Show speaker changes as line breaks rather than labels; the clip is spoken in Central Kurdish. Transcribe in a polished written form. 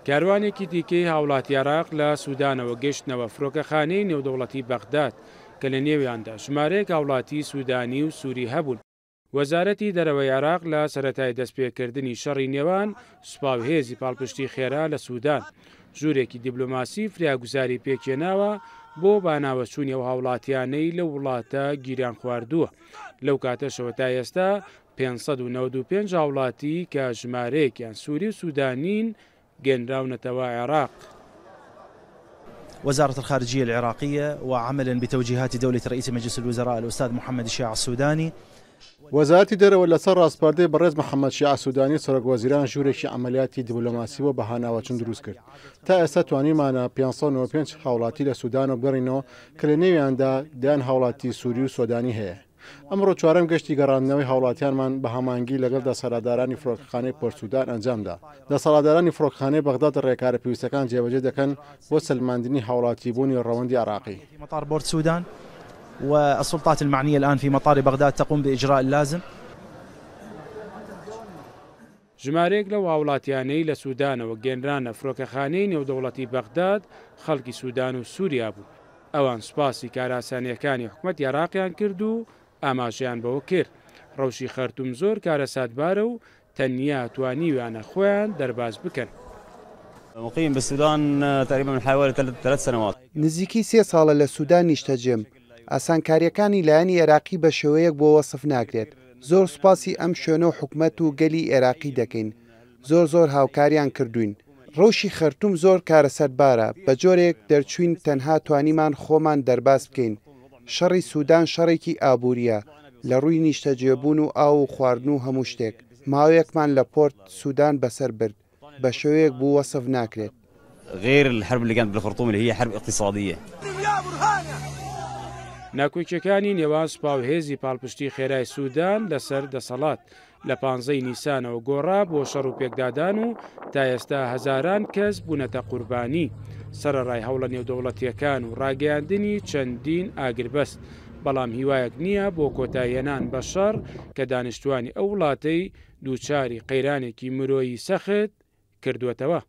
کاروانێکی دیکەی هاوڵاتی عێراق لە سوودانەوە گەشتنەوە فرۆکەخانەی نێودەوڵەتی بەغداد کە لە نێویاندا ژمارەیەک هاوڵاتی سوودانی و سووری هەبوون. وەزارەتی دەرەوەی عێراق لە سەرەتای دەستپێکردنی شەڕی نێوان سوپاوهێزی پاڵپشتی خێرا لە سوودان ژوورێکی دیبلۆماسی فریاگوزاری پێکێناوە بۆ باناوەچوونی ئەو هاوڵاتیانەی لە وڵاتە گیران خواردووە. لەو کاتەشەوە تا ئێستا 595 هاوڵاتی کە ژمارەیەکیان سووری و سوودانین گەنراونەتەوە عێراق.
وزارة الخارجية العراقية وعملا بتوجيهات دولة رئيس مجلس الوزراء الأستاذ محمد الشيع السوداني
وەزارەتی دەرەوە لەسەر ڕاستپاردەی بەڕێز محەممەد شیع سوودانی سەرۆک وەزیران ژوورێکی عملیاتی دیبلۆماسیەوە بە هاناوەچون دروست کرد. تا ئێستا توانیمانە 595 هاوڵاتی لە سوودان و بگەڕینەوە کە لە نێویاندا دایان هاوڵاتی سووری و سۆدانی هەیە. ئەمڕۆ چوارەم گەشتی گەڕاندنەوەی هاوڵاتیانمان بە هەمانگی لەگەڵ دەسەڵاتدارانی فڕۆکەخانەی پۆرتسوودان ئەنجامدا. دەسەڵاتدارانی فڕۆکەخانەی بەغداد ڕێکارە پێویستەکان جێبەجێ دەکەن بۆ سلماندنی هاوڵاتی بوونی ڕەوەندی عێراقی.
مطار بورت سودان والسلطات المعنية الآن في مطار بغداد تقوم بإجراء اللازم.
ژمارەیەک لەو هاوڵاتیانەی لە سوودانەوە گەنرانە فرۆکەخانەی نێودەوڵەتی بەغداد خەڵکی سوودان و سووریا بوو. ئەوان سوپاسی کاراسانیەکانی حکوومەت عێراقیان کرد و ئاماژەیان بەوە کرد. ڕەوشی خەرتوم زۆر کارەساتبارە و تەنیا توانیویانە خۆیان دەرباز بکەن.
مقيم بالسودان تقريبا من حوالي 3 سنوات.
نزیکی 3 ساڵە لە سوودان نیشتەجێم. ئاسانکاریەکانی لایەنی عێراقی بە شێوەیەک بۆ وەسف ناکرێت. زۆر سوپاسی ئەم شوێنە و حکوومەت و گەلی عێراقی دەکەین. زۆر هاوکاریان کردوین. ڕەوشی خەرتوم زۆر کارەسەربارە. بە جۆرێک دەرچوین تەنها توانیمان خۆمان دەرباز بکەین. شەڕی سوودان شەڕێکی ئابووریە لە ڕووی نیشتەجێبوون و ئاو و خواردن و هەموو شتێک. ماوەیەکمان لە پۆرت سوودان بەسەر برد. بە شێوەیەک بوو وەسف ناکرێت.
غير الحرب اللي كانت بالخرطوم اللي هي حرب اقتصادية.
ناکۆکیەکانی نێوان سوپاوهێزی پاڵپشتی خێرای سوودان لەسەر دەسەڵات لە 15 نیسانەوە گۆڕا بۆ شەڕ و پێکدادان و تا ئێستا هەزاران کەس بوونەتە قوربانی. سەرەڕای هەوڵە نێودەوڵەتیەکان و ڕاگەیاندنی چەندین ئاگربەست، بەڵام هیوایەک نییە بۆ کۆتاییهێنان بە شەڕ کە دانیشتوانی ئەو وڵاتەی دووچاری قەیرانێکی مرۆیی سەخت کردووەتەوە.